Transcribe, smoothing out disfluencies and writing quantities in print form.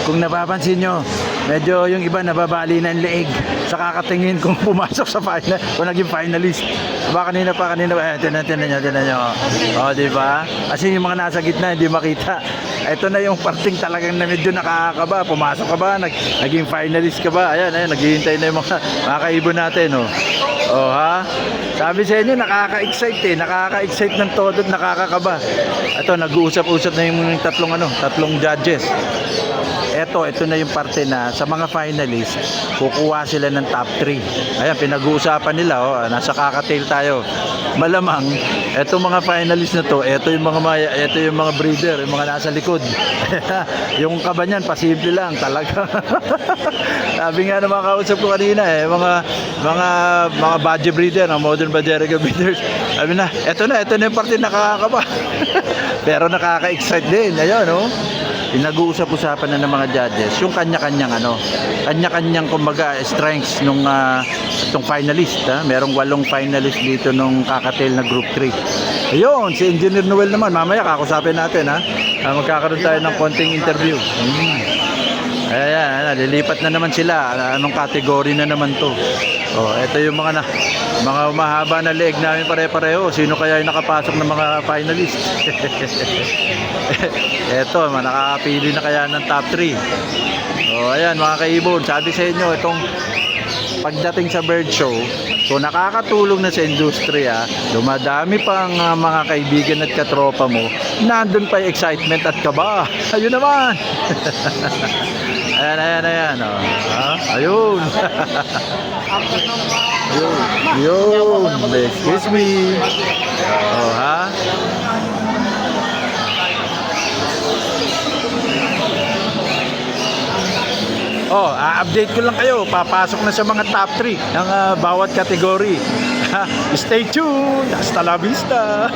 Kung napapansin nyo, medyo yung iba nababali ng leeg sa kakatingin kung pumasok sa final, kung naging finalist. Kanina pa, tinan nyo. O, di ba? Kasi yung mga nasa gitna, hindi makita. Ito na yung parting talagang na medyo nakakaba. Pumasok ka ba? Naging finalist ka ba? Ayan, naghihintay na yung mga kaibon natin, oh. Oh, ha? Sabi sa inyo, nakaka-excite nakaka-excite ng todo at nakakakaba. Ito, nag-uusap-usap na yung tatlong judges. Ito na yung parte na sa mga finalists, kukuha sila ng top 3. Ayan, pinag-uusapan nila, oh, nasa kakatail tayo. Malamang, etong mga finalists na to, ito yung mga breeder, yung mga nasa likod. Yung kaba niyan, pasimple lang, talaga. Sabi nga ng mga kausap ko kanina, mga badge breeder, modern Bajerica breeders. Sabi na, ito na yung parte na nakakaba. Pero nakaka-excite din, ayun, oh. Pinag-uusap-usapan na ng mga judges yung kanya-kanyang kumbaga strengths nung itong finalist, ha? Merong 8 finalist dito nung kakatail na group 3. Ayun, si Engineer Noel naman, mamaya kakusapin natin, ha? Magkakaroon tayo ng konting interview. Ayan, lilipat na naman sila. Anong category na naman to? Oh, ito yung mga mahaba na leeg namin pare-pareho. Sino kaya yung nakapasok ng mga finalist? Ito, nakakapili na kaya ng top 3. Oh, ayan mga kaibon, sabi sa inyo, itong pagdating sa bird show, so nakakatulong na sa industriya, dumadami pang mga kaibigan at katropa mo, nandun pa yung excitement at kaba. Ayun naman. Ayan. Oh. Ayun. Ayun. Excuse me. Oh, ha? Oh, update ko lang kayo. Papasok na sa mga top 3 ng bawat kategory. Stay tuned. Hasta la vista.